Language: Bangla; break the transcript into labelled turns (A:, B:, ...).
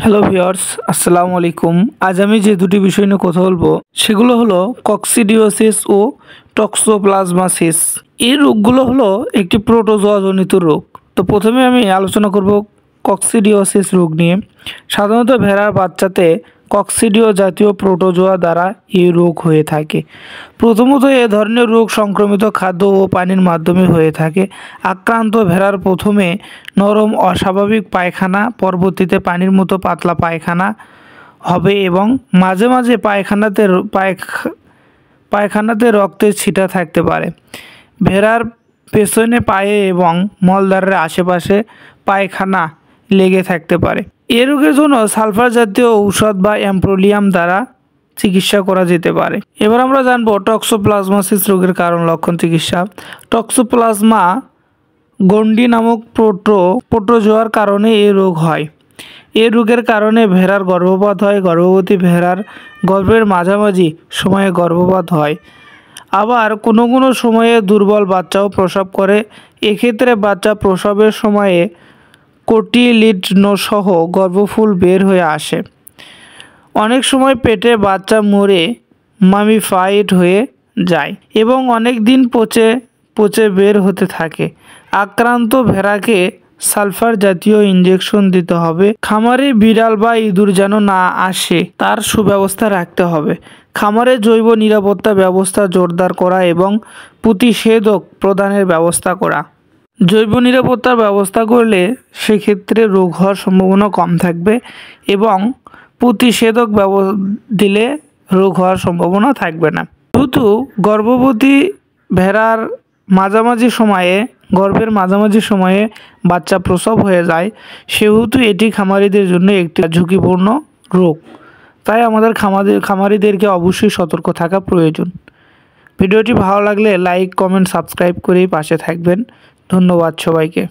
A: হ্যালো ভিউয়ার্স, আসসালামু আলাইকুম। আজ আমি যে দুটি বিষয় নিয়ে কথা বলবো সেগুলো হলো ককসিডিওসিস ও টক্সোপ্লাজমাসিস। এই রোগগুলো হলো একটি প্রোটোজোয়াজনিত রোগ। তো প্রথমে আমি আলোচনা করব ককসিডিওসিস রোগ নিয়ে। সাধারণত ভেড়ার বাচ্চাতে ককসিডিও জাতীয় প্রোটোজোয়া দ্বারা এই রোগ হয়ে থাকে। প্রথমত এ ধরনের রোগ সংক্রমিত খাদ্য ও পানির মাধ্যমে হয়ে থাকে। আক্রান্ত ভেড়ার প্রথমে নরম অস্বাভাবিক পায়খানা, পরবর্তীতে পানির মতো পাতলা পায়খানা হবে এবং মাঝে মাঝে পায়খানাতে রক্তের ছিটা থাকতে পারে। ভেড়ার পেছনে, পায়ে এবং মলদ্বারের আশেপাশে পায়খানা লেগে থাকতে পারে। এ রোগের জন্য সালফার জাতীয় ঔষধ বা অ্যাম্প্রোলিয়াম দ্বারা চিকিৎসা করা যেতে পারে। এবার আমরা জানবো টক্সোপ্লাজমাসিস রোগের কারণ, লক্ষণ, চিকিৎসা। টক্সোপ্লাজমা গন্ডি নামক প্রোটোজোয়ার কারণে এই রোগ হয়। এই রোগের কারণে ভেড়ার গর্ভপাত হয়। গর্ভবতী ভেড়ার গর্ভের মাঝামাঝি সময়ে গর্ভপাত হয়। আবার কোনো কোনো সময়ে দুর্বল বাচ্চাও প্রসব করে। এক্ষেত্রে বাচ্চা প্রসবের সময়ে কোটিলিডনসহ গর্ভফুল বের হয়ে আসে। অনেক সময় পেটে বাচ্চা মরে মামিফাইড হয়ে যায় এবং অনেক দিন পচে পচে বের হতে থাকে। আক্রান্ত ভেড়াকে সালফার জাতীয় ইঞ্জেকশন দিতে হবে। খামারে বিড়াল বা ইঁদুর যেন না আসে তার সুব্যবস্থা রাখতে হবে। খামারে জৈব নিরাপত্তা ব্যবস্থা জোরদার করা এবং প্রতিষেধক প্রদানের ব্যবস্থা করা। জৈব নিরাপত্তার ব্যবস্থা করলে সেক্ষেত্রে রোগ হওয়ার সম্ভাবনা কম থাকবে এবং প্রতিষেধক দিলে রোগ হওয়ার সম্ভাবনা থাকবে না। যেহেতু গর্ভবতী ভেড়ার গর্ভের মাঝামাঝি সময়ে বাচ্চা প্রসব হয়ে যায়, সেহেতু এটি খামারিদের জন্য একটি ঝুঁকিপূর্ণ রোগ। তাই আমাদের খামারিদেরকে অবশ্যই সতর্ক থাকা প্রয়োজন। ভিডিওটি ভালো লাগলে লাইক, কমেন্ট, সাবস্ক্রাইব করে পাশে থাকবেন। ধন্যবাদ সবাইকে।